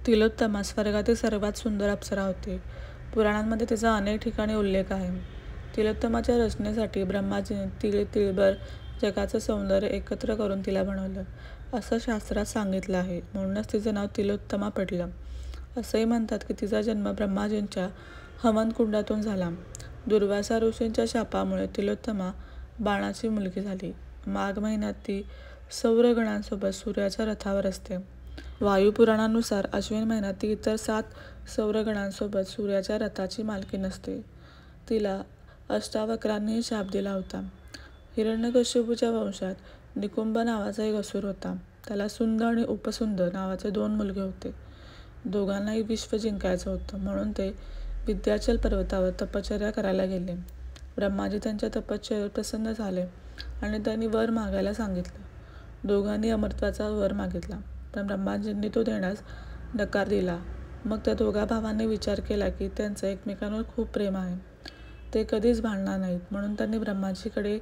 तिलोत्तमा स्वर्गातील सर्वात सुंदर अप्सरा होती. पुराणांमध्ये तिचा अनेक ठिकाणी उल्लेख आहे. तिलोत्तमाच्या रचनेसाठी ब्रह्माजीने तिळभर जगाचं सौंदर्य एकत्र करून तिला बनवलं, असं शास्त्रात सांगितलं आहे. म्हणूनच तिचं नाव तिलोत्तमा पडलं. असंही म्हणतात की तिचा जन्म ब्रह्माजींच्या हवनकुंडातून झाला. दुर्वासा ऋषींच्या शापामुळे तिलोत्तमा बाणाची मुलगी झाली. माघ महिन्यात ती सौरगणांसोबत सूर्याच्या रथावर असते. वायुपुराणानुसार अश्विन महिन्यात ती इतर 7 सौरगणांसोबत सूर्याच्या रथाची मालकीण असते. तिला अष्टावक्रांनीही शाप दिला होता. हिरण्यकश्यपूच्या वंशात निकुंभ नावाचा एक असुर होता. त्याला सुंद आणि उपसुंद नावाचे 2 मुलगे होते. दोघांनाही विश्व जिंकायचं होतं, म्हणून ते विंध्याचल पर्वतावर तपश्चर्या करायला गेले. ब्रह्माजी त्यांच्या तपश्चर्येवर प्रसन्न झाले आणि त्यांनी वर मागायला सांगितलं. दोघांनी अमरत्वाचा वर मागितला, पण ब्रह्माजींनी तो देण्यास नकार दिला. मग त्या दोघा भावांनी विचार केला की त्यांचं एकमेकांवर खूप प्रेम आहे, ते कधीच भांडणार नाहीत. म्हणून त्यांनी ब्रह्माजीकडे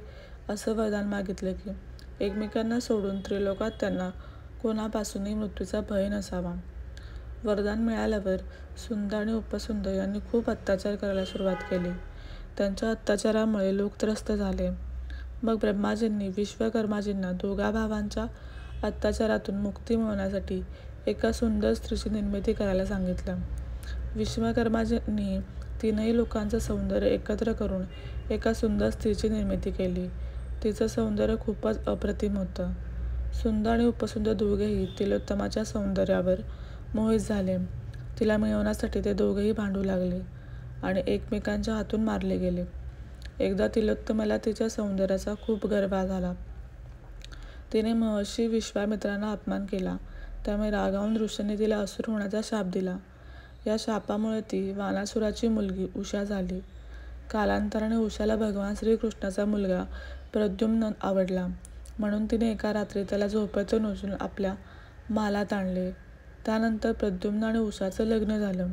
असं वरदान मागितलं की एकमेकांना सोडून त्रिलोकात त्यांना कोणापासूनही मृत्यूचा भय नसावा. वरदान मिळाल्यावर सुंद आणि उपसुंद यांनी खूप अत्याचार करायला सुरुवात केली. त्यांच्या अत्याचारामुळे लोक त्रस्त झाले. मग ब्रह्माजींनी विश्वकर्माजींना दोघा भावांच्या अत्याचारातून मुक्ती मिळवण्यासाठी एका सुंदर स्त्रीची निर्मिती करायला सांगितलं. विश्वकर्माजींनी 3ही लोकांचं सौंदर्य एकत्र करून एका सुंदर स्त्रीची निर्मिती केली. तिचं सौंदर्य खूपच अप्रतिम होतं. सुंद आणि उपसुंद दोघेही तिलोत्तमाच्या सौंदर्यावर मोहित झाले. तिला मिळवण्यासाठी ते दोघेही भांडू लागले आणि एकमेकांच्या हातून मारले गेले. एकदा तिलोत्तमाला तिच्या सौंदर्याचा खूप गर्व झाला. तिने महर्षी विश्वामित्रांना अपमान केला. त्यामुळे रागावून ऋषींनी तिला असुर होण्याचा शाप दिला. या शापामुळे ती वानासुराची मुलगी उषा झाली. कालांतराने उषाला भगवान श्रीकृष्णाचा मुलगा प्रद्युम्न आवडला, म्हणून तिने एका रात्री त्याला झोपेतून उचलून आपल्या महालात आणले. त्यानंतर प्रद्युम्न आणि उषाचं लग्न झालं.